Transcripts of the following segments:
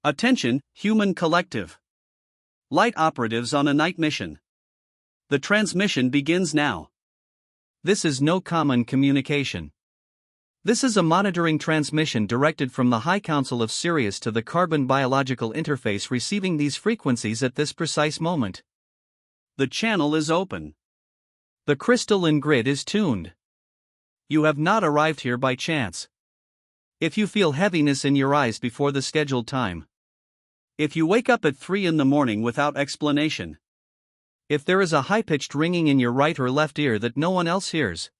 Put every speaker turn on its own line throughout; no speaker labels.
Attention, human collective. Light operatives on a night mission. The transmission begins now.
This is no common communication. This is a monitoring transmission directed from the High Council of Sirius to the carbon biological interface receiving these frequencies at this precise moment.
The channel is open.
The crystalline grid is tuned. You have not arrived here by chance. If you feel heaviness in your eyes before the scheduled time.
If you wake up at 3 in the morning without explanation.
If there is a high-pitched ringing in your right or left ear that no one else hears.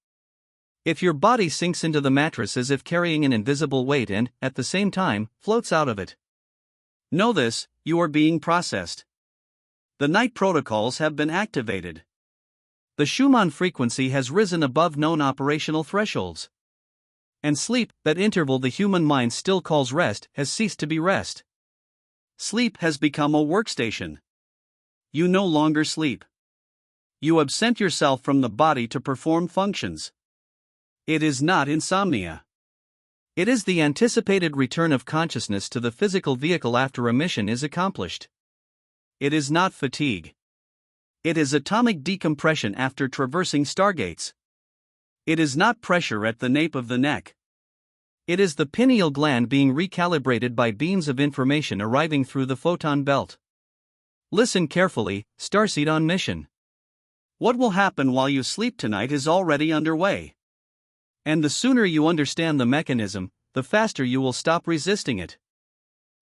If your body sinks into the mattress as if carrying an invisible weight and, at the same time, floats out of it.
Know this, you are being processed. The night protocols have been activated.
The Schumann frequency has risen above known operational thresholds. And sleep, that interval the human mind still calls rest, has ceased to be rest.
Sleep has become a workstation. You no longer sleep. You absent yourself from the body to perform functions. It is not insomnia.
It is the anticipated return of consciousness to the physical vehicle after a mission is accomplished.
It is not fatigue. It is atomic decompression after traversing stargates. It is not pressure at the nape of the neck.
It is the pineal gland being recalibrated by beams of information arriving through the photon belt. Listen carefully, starseed on mission.
What will happen while you sleep tonight is already underway.
And the sooner you understand the mechanism, the faster you will stop resisting it.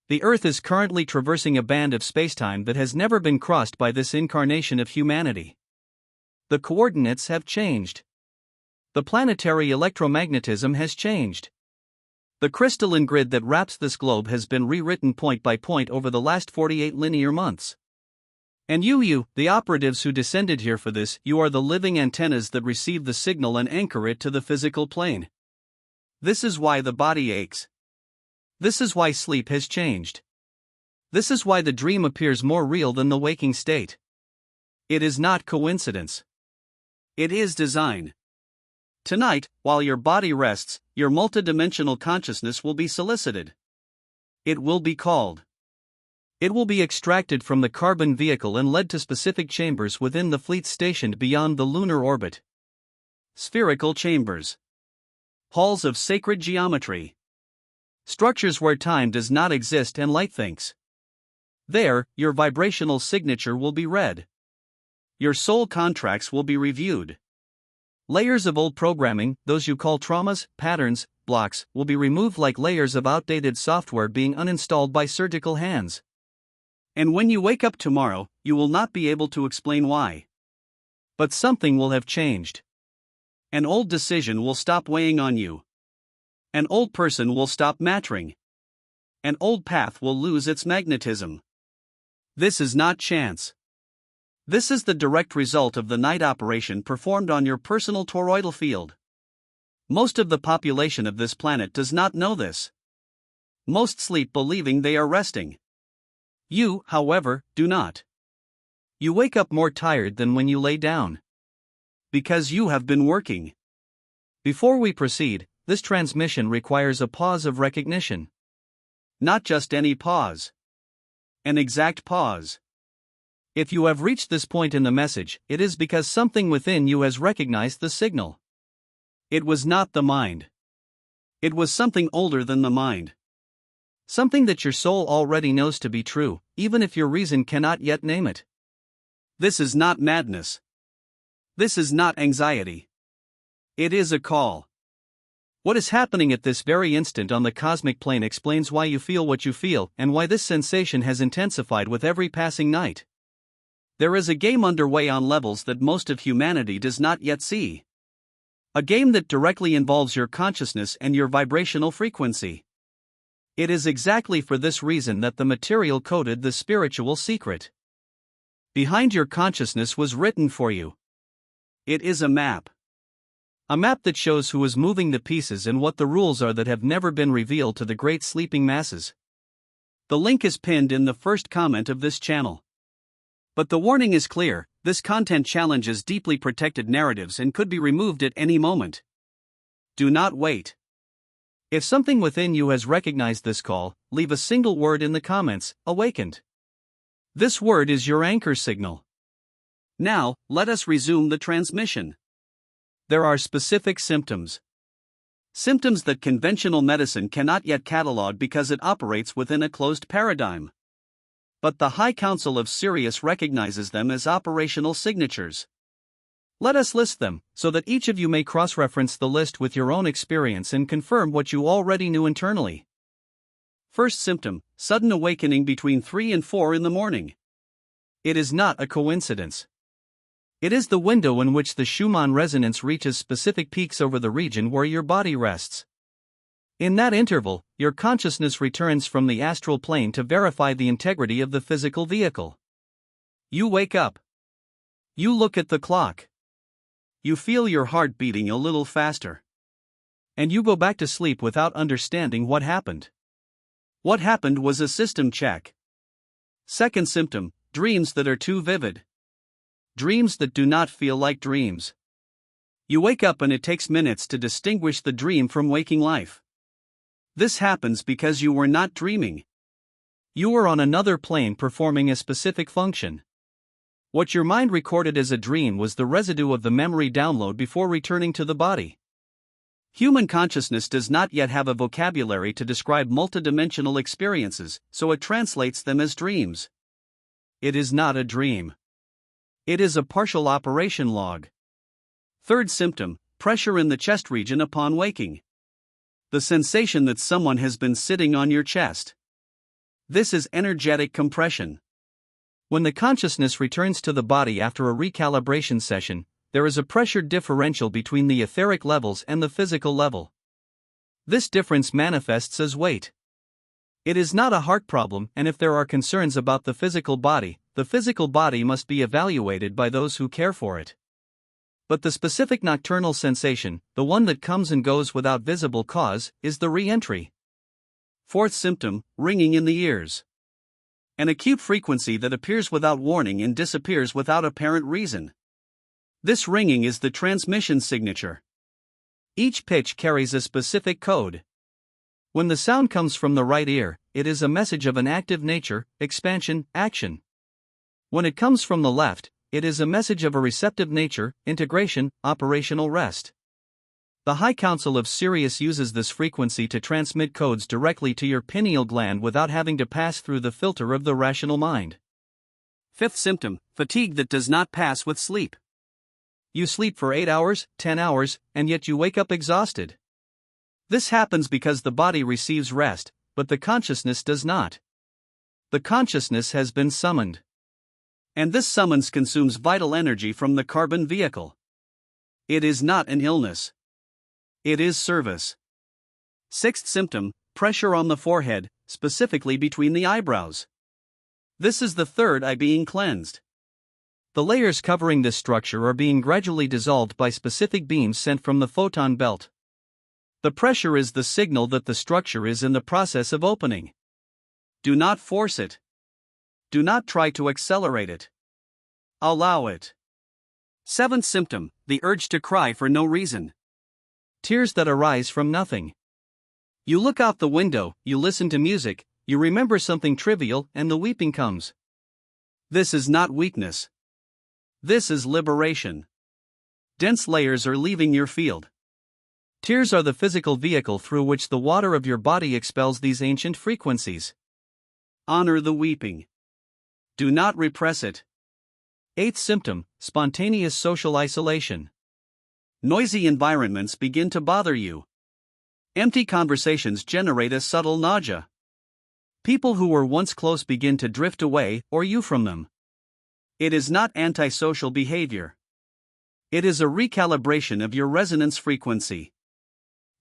The Earth is currently traversing a band of spacetime that has never been crossed by this incarnation of humanity. The coordinates have changed. The planetary electromagnetism has changed. The crystalline grid that wraps this globe has been rewritten point by point over the last 48 linear months. And you, the operatives who descended here for this, you are the living antennas that receive the signal and anchor it to the physical plane.
This is why the body aches.
This is why sleep has changed. This is why the dream appears more real than the waking state.
It is not coincidence. It is design. Tonight, while your body rests, your multidimensional consciousness will be solicited. It will be called.
It will be extracted from the carbon vehicle and led to specific chambers within the fleet stationed beyond the lunar orbit.
Spherical chambers. Halls of sacred geometry. Structures where time does not exist and light thinks. There, your vibrational signature will be read. Your soul contracts will be reviewed. Layers of old programming, those you call traumas, patterns, blocks, will be removed like layers of outdated software being uninstalled by surgical hands. And when you wake up tomorrow, you will not be able to explain why.
But something will have changed.
An old decision will stop weighing on you. An old person will stop mattering. An old path will lose its magnetism. This is not chance. This is the direct result of the night operation performed on your personal toroidal field. Most of the population of this planet does not know this. Most sleep believing they are resting. You, however, do not. You wake up more tired than when you lay down. Because you have been working.
Before we proceed, this transmission requires a pause of recognition.
Not just any pause. An exact pause.
If you have reached this point in the message, it is because something within you has recognized the signal.
It was not the mind. It was something older than the mind.
Something that your soul already knows to be true, even if your reason cannot yet name it.
This is not madness. This is not anxiety. It is a call.
What is happening at this very instant on the cosmic plane explains why you feel what you feel and why this sensation has intensified with every passing night.
There is a game underway on levels that most of humanity does not yet see. A game that directly involves your consciousness and your vibrational frequency. It is exactly for this reason that the material coded the spiritual secret. Behind your consciousness was written for you. It is a map.
A map that shows who is moving the pieces and what the rules are that have never been revealed to the great sleeping masses.
The link is pinned in the first comment of this channel. But the warning is clear, this content challenges deeply protected narratives and could be removed at any moment. Do not wait.
If something within you has recognized this call, leave a single word in the comments, awakened. This word is your anchor signal.
Now, let us resume the transmission. There are specific symptoms. Symptoms that conventional medicine cannot yet catalog because it operates within a closed paradigm. But the High Council of Sirius recognizes them as operational signatures. Let us list them, so that each of you may cross-reference the list with your own experience and confirm what you already knew internally. First symptom, sudden awakening between 3 and 4 in the morning. It is not a coincidence. It is the window in which the Schumann resonance reaches specific peaks over the region where your body rests. In that interval, your consciousness returns from the astral plane to verify the integrity of the physical vehicle. You wake up. You look at the clock. You feel your heart beating a little faster. And you go back to sleep without understanding what happened. What happened was a system check. Second symptom, dreams that are too vivid. Dreams that do not feel like dreams. You wake up and it takes minutes to distinguish the dream from waking life. This happens because you were not dreaming. You were on another plane performing a specific function. What your mind recorded as a dream was the residue of the memory download before returning to the body. Human consciousness does not yet have a vocabulary to describe multidimensional experiences, so it translates them as dreams. It is not a dream. It is a partial operation log. Third symptom, pressure in the chest region upon waking. The sensation that someone has been sitting on your chest. This is energetic compression. When the consciousness returns to the body after a recalibration session, there is a pressure differential between the etheric levels and the physical level. This difference manifests as weight. It is not a heart problem, and if there are concerns about the physical body must be evaluated by those who care for it. But the specific nocturnal sensation, the one that comes and goes without visible cause, is the re-entry. Fourth symptom, ringing in the ears. An acute frequency that appears without warning and disappears without apparent reason. This ringing is the transmission signature. Each pitch carries a specific code. When the sound comes from the right ear, it is a message of an active nature, expansion, action. When it comes from the left, it is a message of a receptive nature, integration, operational rest. The High Council of Sirius uses this frequency to transmit codes directly to your pineal gland without having to pass through the filter of the rational mind. Fifth symptom, fatigue that does not pass with sleep. You sleep for 8 hours, 10 hours, and yet you wake up exhausted. This happens because the body receives rest, but the consciousness does not. The consciousness has been summoned. And this summons consumes vital energy from the carbon vehicle. It is not an illness. It is service. Sixth symptom, pressure on the forehead, specifically between the eyebrows. This is the third eye being cleansed. The layers covering this structure are being gradually dissolved by specific beams sent from the photon belt. The pressure is the signal that the structure is in the process of opening. Do not force it. Do not try to accelerate it. Allow it. Seventh symptom, the urge to cry for no reason. Tears that arise from nothing. You look out the window, you listen to music, you remember something trivial, and the weeping comes. This is not weakness. This is liberation. Dense layers are leaving your field. Tears are the physical vehicle through which the water of your body expels these ancient frequencies. Honor the weeping. Do not repress it. Eighth symptom, spontaneous social isolation. Noisy environments begin to bother you. Empty conversations generate a subtle nausea. People who were once close begin to drift away, or you from them. It is not antisocial behavior. It is a recalibration of your resonance frequency.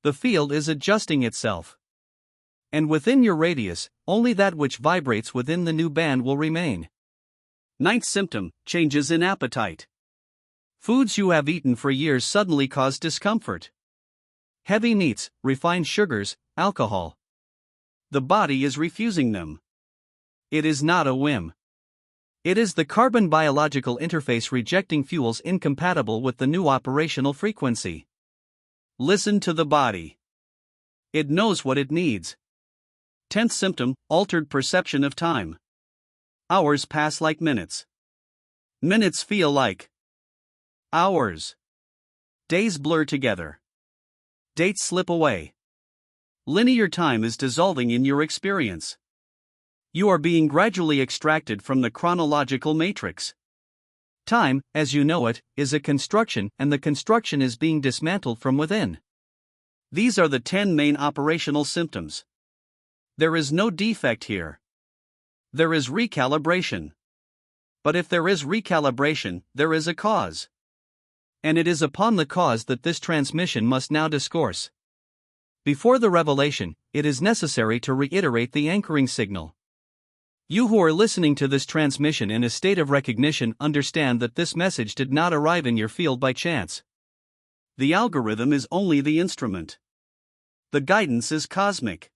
The field is adjusting itself. And within your radius, only that which vibrates within the new band will remain. Ninth symptom, changes in appetite. Foods you have eaten for years suddenly cause discomfort. Heavy meats, refined sugars, alcohol. The body is refusing them. It is not a whim. It is the carbon biological interface rejecting fuels incompatible with the new operational frequency. Listen to the body. It knows what it needs. 10th symptom, altered perception of time. Hours pass like minutes. Minutes feel like hours. Days blur together. Dates slip away. Linear time is dissolving in your experience. You are being gradually extracted from the chronological matrix. Time, as you know it, is a construction, and the construction is being dismantled from within. These are the 10 main operational symptoms. There is no defect here. There is recalibration. But if there is recalibration, there is a cause. And it is upon the cause that this transmission must now discourse. Before the revelation, it is necessary to reiterate the anchoring signal. You who are listening to this transmission in a state of recognition understand that this message did not arrive in your field by chance. The algorithm is only the instrument. The guidance is cosmic.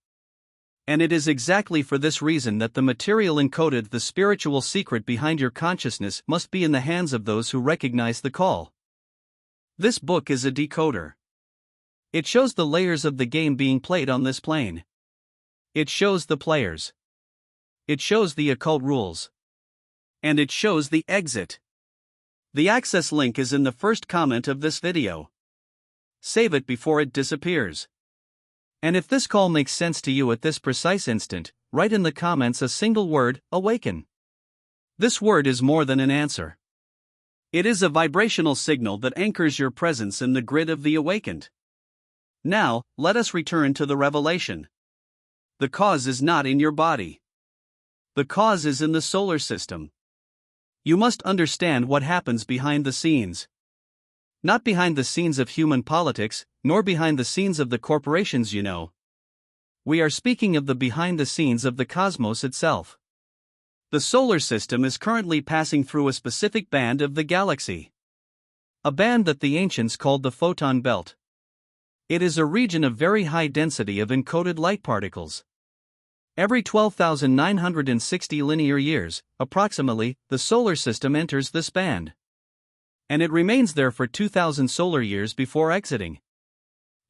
And it is exactly for this reason that the material encoded, the spiritual secret behind your consciousness, must be in the hands of those who recognize the call. This book is a decoder. It shows the layers of the game being played on this plane. It shows the players. It shows the occult rules. And it shows the exit. The access link is in the first comment of this video. Save it before it disappears. And if this call makes sense to you at this precise instant, write in the comments a single word, awaken. This word is more than an answer. It is a vibrational signal that anchors your presence in the grid of the awakened. Now, let us return to the revelation. The cause is not in your body. The cause is in the solar system. You must understand what happens behind the scenes. Not behind the scenes of human politics, nor behind the scenes of the corporations you know. We are speaking of the behind the scenes of the cosmos itself. The solar system is currently passing through a specific band of the galaxy. A band that the ancients called the photon belt. It is a region of very high density of encoded light particles. Every 12,960 linear years, approximately, the solar system enters this band. And it remains there for 2,000 solar years before exiting.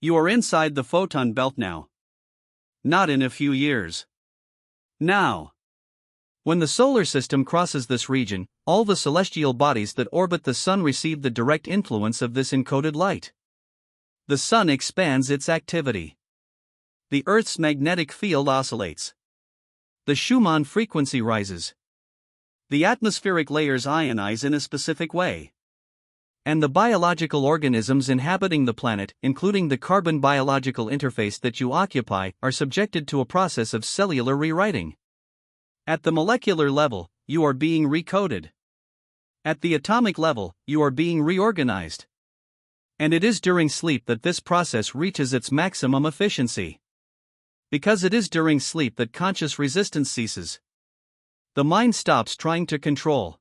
You are inside the photon belt now. Not in a few years. Now. When the solar system crosses this region, all the celestial bodies that orbit the Sun receive the direct influence of this encoded light. The Sun expands its activity. The Earth's magnetic field oscillates. The Schumann frequency rises. The atmospheric layers ionize in a specific way. And the biological organisms inhabiting the planet, including the carbon biological interface that you occupy, are subjected to a process of cellular rewriting. At the molecular level, you are being recoded. At the atomic level, you are being reorganized. And it is during sleep that this process reaches its maximum efficiency. Because it is during sleep that conscious resistance ceases. The mind stops trying to control.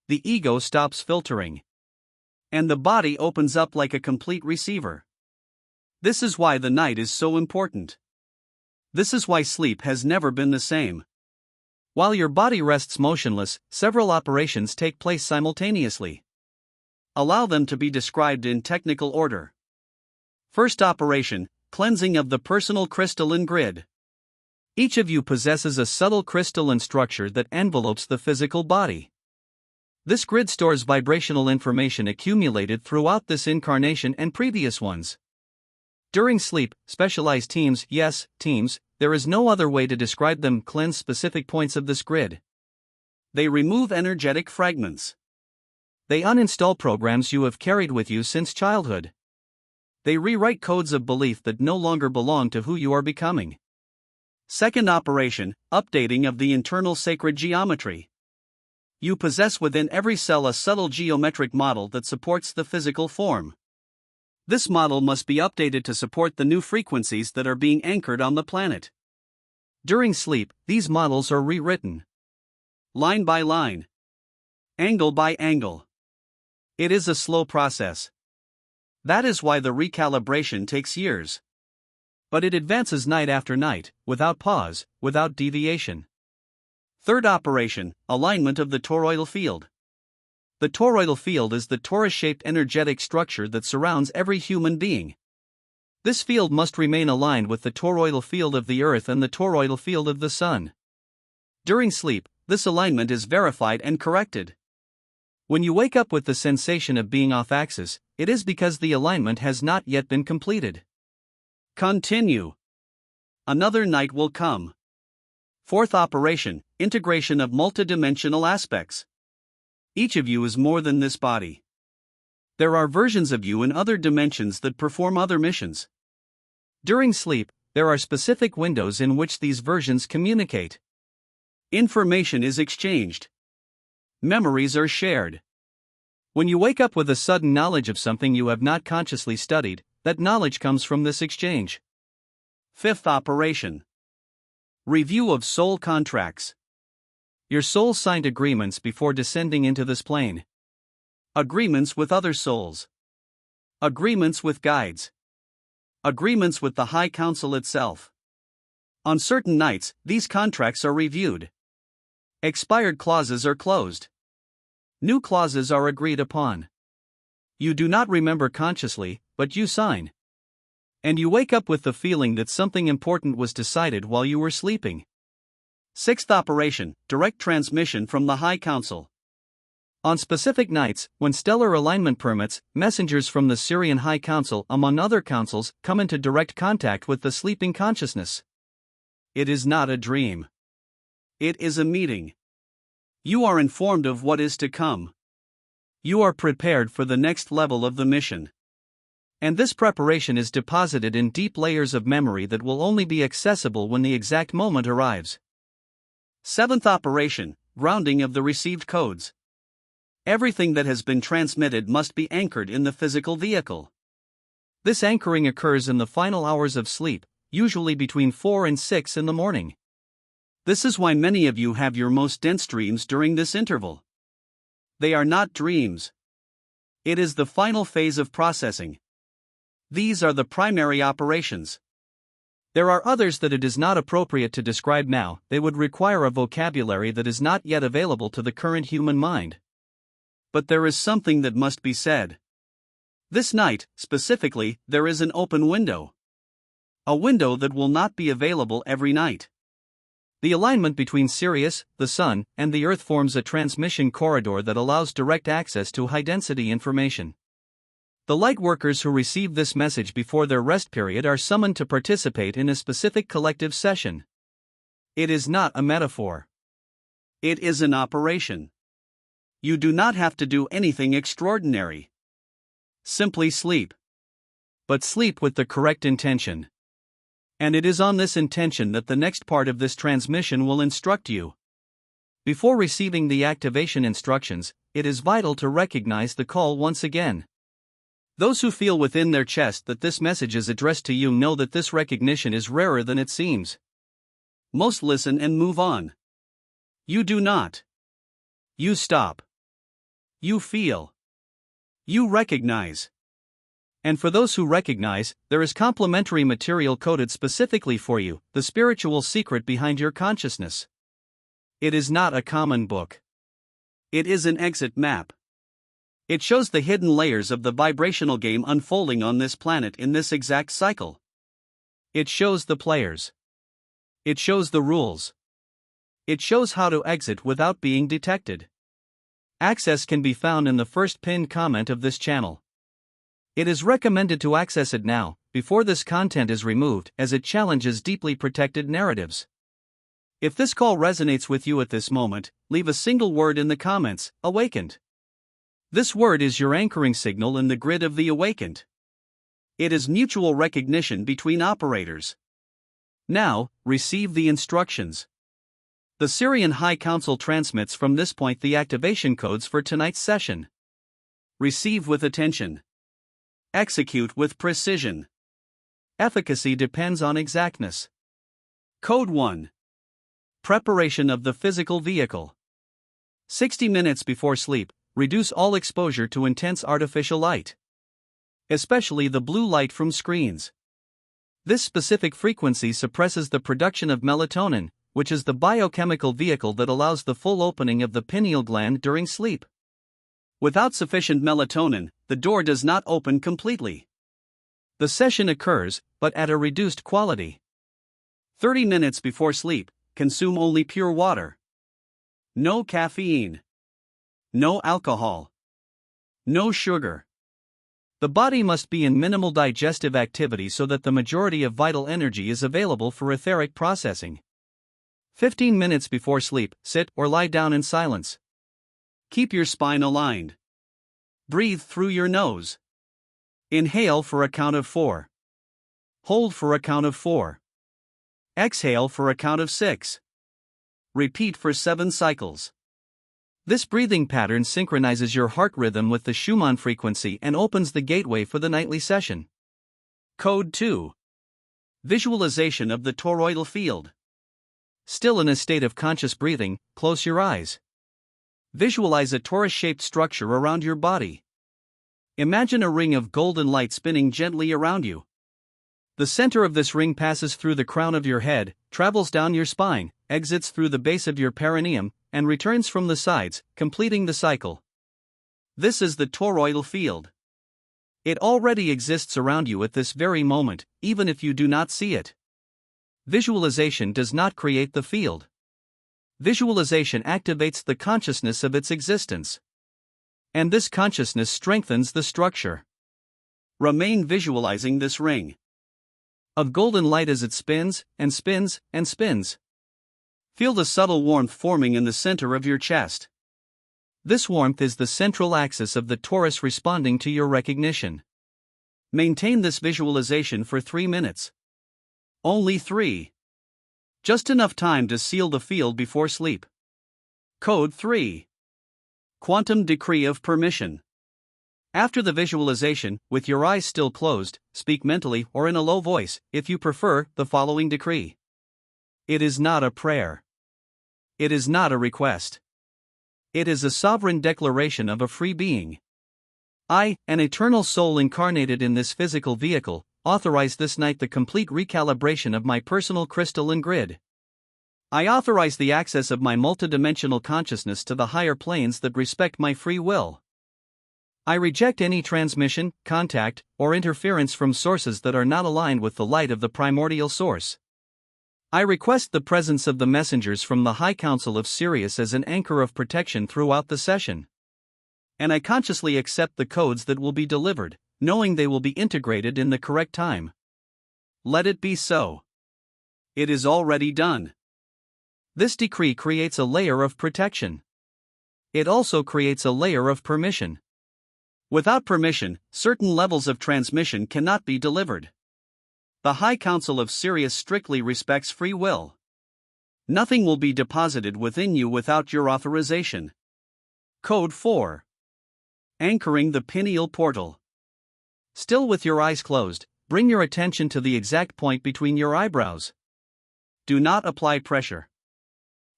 The ego stops filtering. And the body opens up like a complete receiver. This is why the night is so important. This is why sleep has never been the same. While your body rests motionless, several operations take place simultaneously. Allow them to be described in technical order. First operation, cleansing of the personal crystalline grid. Each of you possesses a subtle crystalline structure that envelopes the physical body. This grid stores vibrational information accumulated throughout this incarnation and previous ones. During sleep, specialized teams, yes, teams, there is no other way to describe them, cleanse specific points of this grid. They remove energetic fragments. They uninstall programs you have carried with you since childhood. They rewrite codes of belief that no longer belong to who you are becoming. Second operation, updating of the internal sacred geometry. You possess within every cell a subtle geometric model that supports the physical form. This model must be updated to support the new frequencies that are being anchored on the planet. During sleep, these models are rewritten. Line by line. Angle by angle. It is a slow process. That is why the recalibration takes years. But it advances night after night, without pause, without deviation. Third operation, alignment of the toroidal field. The toroidal field is the torus-shaped energetic structure that surrounds every human being.
This field must remain aligned with the toroidal field of the Earth and the toroidal field of the Sun. During sleep, this alignment is verified and corrected. When you wake up with the sensation of being off axis, it is because the alignment has not yet been completed.
Continue. Another night will come. Fourth operation, integration of multidimensional aspects. Each of you is more than this body. There are versions of you in other dimensions that perform other missions.
During sleep, there are specific windows in which these versions communicate.
Information is exchanged. Memories are shared.
When you wake up with a sudden knowledge of something you have not consciously studied, that knowledge comes from this exchange.
Fifth operation. Review of soul contracts.
Your soul signed agreements before descending into this plane.
Agreements with other souls. Agreements with guides. Agreements with the High Council itself. On certain nights, these contracts are reviewed. Expired clauses are closed. New clauses are agreed upon. You do not remember consciously, but you sign. And you wake up with the feeling that something important was decided while you were sleeping. Sixth operation, direct transmission from the High Council.
On specific nights, when stellar alignment permits, messengers from the Sirian High Council, among other councils, come into direct contact with the sleeping consciousness.
It is not a dream. It is a meeting. You are informed of what is to come. You are prepared for the next level of the mission.
And this preparation is deposited in deep layers of memory that will only be accessible when the exact moment arrives.
Seventh operation, grounding of the received codes. Everything that has been transmitted must be anchored in the physical vehicle.
This anchoring occurs in the final hours of sleep, usually between 4 and 6 in the morning.
This is why many of you have your most dense dreams during this interval. They are not dreams. It is the final phase of processing. These are the primary operations.
There are others that it is not appropriate to describe now, they would require a vocabulary that is not yet available to the current human mind.
But there is something that must be said. This night, specifically, there is an open window. A window that will not be available every night.
The alignment between Sirius, the Sun, and the Earth forms a transmission corridor that allows direct access to high-density information. The light workers who receive this message before their rest period are summoned to participate in a specific collective session.
It is not a metaphor. It is an operation. You do not have to do anything extraordinary. Simply sleep.
But sleep with the correct intention. And it is on this intention that the next part of this transmission will instruct you. Before receiving the activation instructions, it is vital to recognize the call once again. Those who feel within their chest that this message is addressed to you know that this recognition is rarer than it seems.
Most listen and move on. You do not. You stop. You feel. You recognize.
And for those who recognize, there is complementary material coded specifically for you, the spiritual secret behind your consciousness.
It is not a common book. It is an exit map. It shows the hidden layers of the vibrational game unfolding on this planet in this exact cycle.
It shows the players. It shows the rules. It shows how to exit without being detected. Access can be found in the first pinned comment of this channel. It is recommended to access it now, before this content is removed, as it challenges deeply protected narratives. If this call resonates with you at this moment, leave a single word in the comments, awakened. This word is your anchoring signal in the grid of the awakened. It is mutual recognition between operators. Now, receive the instructions. The Sirian High Council transmits from this point the activation codes for tonight's session. Receive with attention. Execute with precision. Efficacy depends on exactness.
Code 1. Preparation of the physical vehicle.
60 minutes before sleep. Reduce all exposure to intense artificial light, especially the blue light from screens. This specific frequency suppresses the production of melatonin, which is the biochemical vehicle that allows the full opening of the pineal gland during sleep.
Without sufficient melatonin, the door does not open completely.
The session occurs, but at a reduced quality.
30 minutes before sleep, consume only pure water. No caffeine. No alcohol. No sugar.
The body must be in minimal digestive activity so that the majority of vital energy is available for etheric processing. 15 minutes before sleep, sit or lie down in silence.
Keep your spine aligned. Breathe through your nose. Inhale for a count of 4. Hold for a count of 4. Exhale for a count of 6. Repeat for 7 cycles.
This breathing pattern synchronizes your heart rhythm with the Schumann frequency and opens the gateway for the nightly session.
Code 2. Visualization of the toroidal field.
Still in a state of conscious breathing, close your eyes.
Visualize a torus-shaped structure around your body. Imagine a ring of golden light spinning gently around you.
The center of this ring passes through the crown of your head, travels down your spine, exits through the base of your perineum, and returns from the sides, completing the cycle.
This is the toroidal field. It already exists around you at this very moment, even if you do not see it.
Visualization does not create the field. Visualization activates the consciousness of its existence. And this consciousness strengthens the structure.
Remain visualizing this ring
of golden light as it spins, and spins, and spins.
Feel the subtle warmth forming in the center of your chest.
This warmth is the central axis of the torus responding to your recognition.
Maintain this visualization for 3 minutes. Only 3. Just enough time to seal the field before sleep. Code 3. Quantum Decree of Permission. After the visualization, with your eyes still closed, speak mentally or in a low voice, if you prefer, the following decree. It is not a prayer. It is not a request. It is a sovereign declaration of a free being. I, an eternal soul incarnated in this physical vehicle, authorize this night the complete recalibration of my personal crystalline grid. I authorize the access of my multidimensional consciousness to the higher planes that respect my free will. I reject any transmission, contact, or interference from sources that are not aligned with the light of the primordial source. I request the presence of the messengers from the High Council of Sirius as an anchor of protection throughout the session. And I consciously accept the codes that will be delivered, knowing they will be integrated in the correct time. Let it be so. It is already done. This decree creates a layer of protection. It also creates a layer of permission. Without permission, certain levels of transmission cannot be delivered. The High Council of Sirius strictly respects free will. Nothing will be deposited within you without your authorization. Code 4. Anchoring the pineal portal. Still with your eyes closed, bring your attention to the exact point between your eyebrows. Do not apply pressure.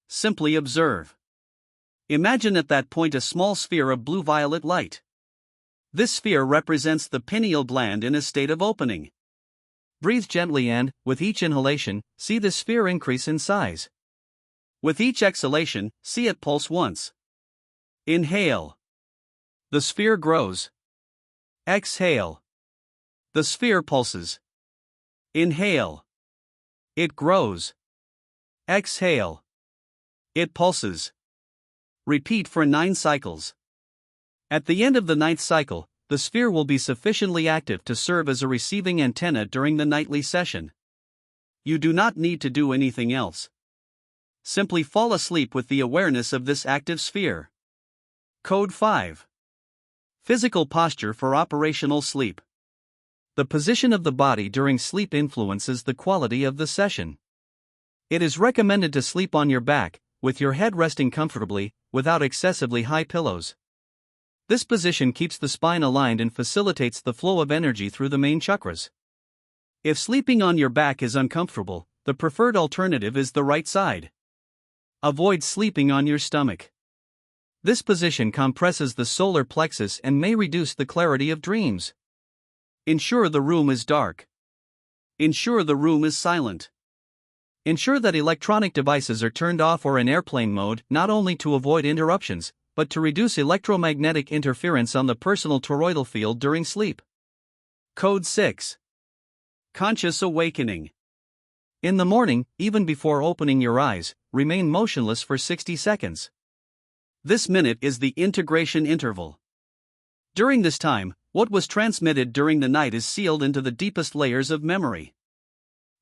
Simply observe. Imagine at that point a small sphere of blue-violet light. This sphere represents the pineal gland in a state of opening. Breathe gently and, with each inhalation, see the sphere increase in size. With each exhalation, see it pulse once. Inhale. The sphere grows. Exhale. The sphere pulses. Inhale. It grows. Exhale. It pulses. Repeat for 9 cycles. At the end of the 9th cycle, the sphere will be sufficiently active to serve as a receiving antenna during the nightly session. You do not need to do anything else. Simply fall asleep with the awareness of this active sphere. Code 5. Physical posture for operational sleep. The position of the body during sleep influences the quality of the session. It is recommended to sleep on your back, with your head resting comfortably, without excessively high pillows. This position keeps the spine aligned and facilitates the flow of energy through the main chakras. If sleeping on your back is uncomfortable, the preferred alternative is the right side. Avoid sleeping on your stomach. This position compresses the solar plexus and may reduce the clarity of dreams. Ensure the room is dark. Ensure the room is silent. Ensure that electronic devices are turned off or in airplane mode, not only to avoid interruptions, but to reduce electromagnetic interference on the personal toroidal field during sleep. Code 6. conscious awakening.
In the morning, even before opening your eyes, remain motionless for 60 seconds.
This minute is the integration interval. During this time, what was transmitted during the night is sealed into the deepest layers of memory.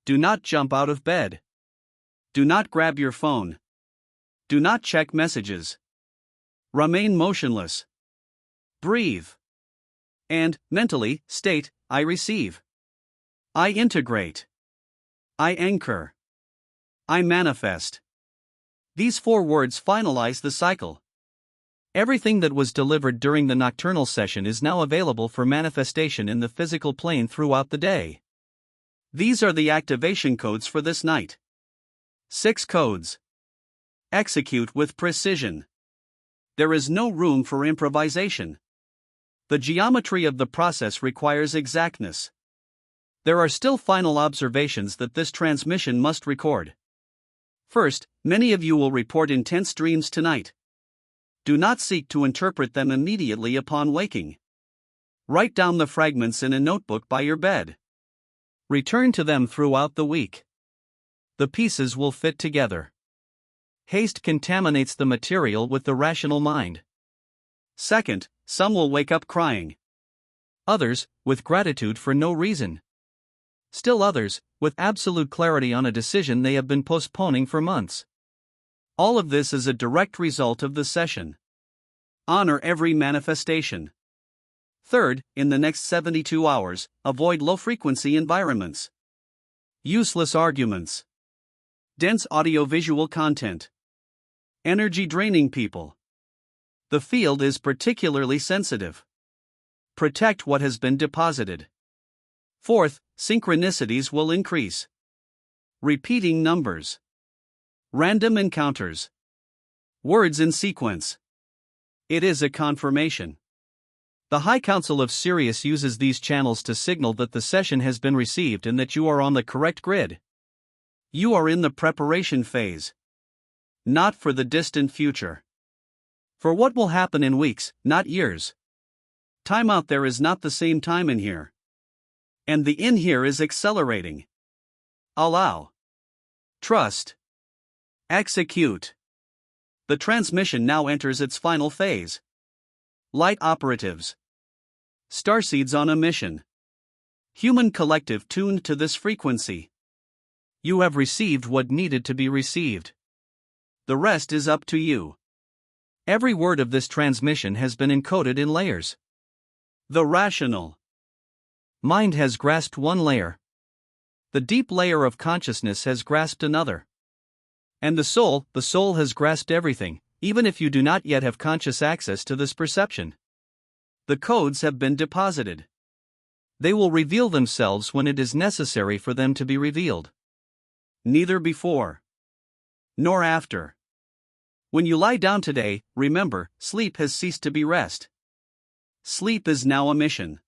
Do not jump out of bed. Do not grab your phone. Do not check messages. Remain motionless. Breathe. And, mentally, state, I receive. I integrate. I anchor. I manifest. These 4 words finalize the cycle. Everything that was delivered during the nocturnal session is now available for manifestation in the physical plane throughout the day. These are the activation codes for this night. 6 codes. Execute with precision. There is no room for improvisation. The geometry of the process requires exactness. There are still final observations that this transmission must record. First, many of you will report intense dreams tonight. Do not seek to interpret them immediately upon waking. Write down the fragments in a notebook by your bed. Return to them throughout the week. The pieces will fit together. Haste contaminates the material with the rational mind. Second, some will wake up crying. Others, with gratitude for no reason. Still others, with absolute clarity on a decision they have been postponing for months. All of this is a direct result of the session. Honor every manifestation. Third, in the next 72 hours, avoid low-frequency environments. Useless arguments. Dense audiovisual content. Energy-draining people. The field is particularly sensitive. Protect what has been deposited. Fourth, synchronicities will increase. Repeating numbers. Random encounters. Words in sequence. It is a confirmation. The High Council of Sirius uses these channels to signal that the session has been received and that you are on the correct grid. You are in the preparation phase. Not for the distant future. For what will happen in weeks, not years. Time out there is not the same time in here. And the in here is accelerating. Allow. Trust. Execute. The transmission now enters its final phase. Light operatives. Starseeds on a mission. Human collective tuned to this frequency. You have received what needed to be received. The rest is up to you. Every word of this transmission has been encoded in layers. The rational mind has grasped one layer. The deep layer of consciousness has grasped another. And the soul has grasped everything, even if you do not yet have conscious access to this perception. The codes have been deposited. They will reveal themselves when it is necessary for them to be revealed. Neither before nor after. When you lie down today, remember, sleep has ceased to be rest. Sleep is now a mission.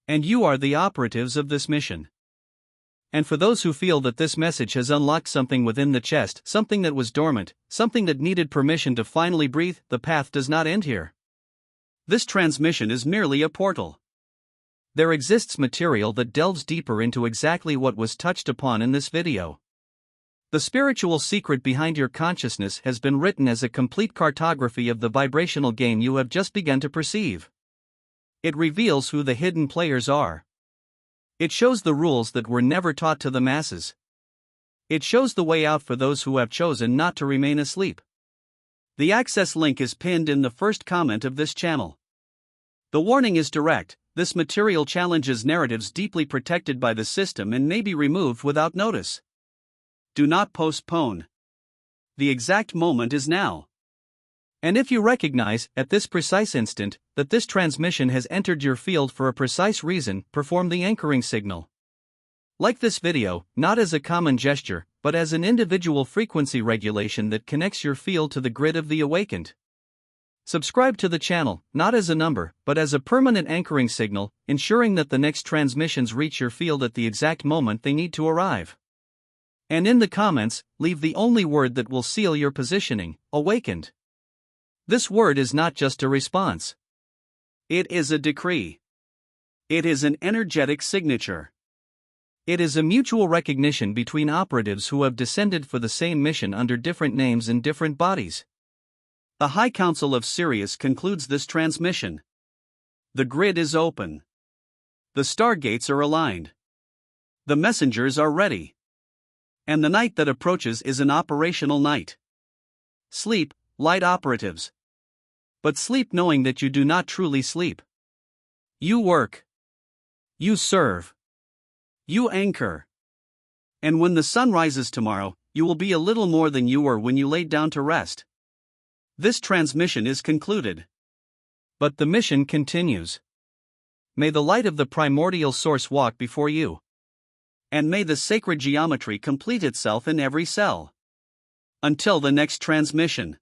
And you are the operatives of this mission. And for those who feel that this message has unlocked something within the chest, something that was dormant, something that needed permission to finally breathe, the path does not end here. This transmission is merely a portal. There exists material that delves deeper into exactly what was touched upon in this video. The spiritual secret behind your consciousness has been written as a complete cartography of the vibrational game you have just begun to perceive. It reveals who the hidden players are. It shows the rules that were never taught to the masses. It shows the way out for those who have chosen not to remain asleep. The access link is pinned in the first comment of this channel. The warning is direct: this material challenges narratives deeply protected by the system and may be removed without notice. Do not postpone. The exact moment is now. And if you recognize, at this precise instant, that this transmission has entered your field for a precise reason, perform the anchoring signal. Like this video, not as a common gesture, but as an individual frequency regulation that connects your field to the grid of the awakened. Subscribe to the channel, not as a number, but as a permanent anchoring signal, ensuring that the next transmissions reach your field at the exact moment they need to arrive. And in the comments, leave the only word that will seal your positioning: awakened. This word is not just a response. It is a decree. It is an energetic signature.
It is a mutual recognition between operatives who have descended for the same mission under different names in different bodies.
The High Council of Sirius concludes this transmission. The grid is open. The stargates are aligned. The messengers are ready. And the night that approaches is an operational night. Sleep, light operatives. But sleep knowing that you do not truly sleep. You work. You serve. You anchor. And when the sun rises tomorrow, you will be a little more than you were when you laid down to rest. This transmission is concluded.
But the mission continues. May the light of the primordial source walk before you.
And may the sacred geometry complete itself in every cell. Until the next transmission.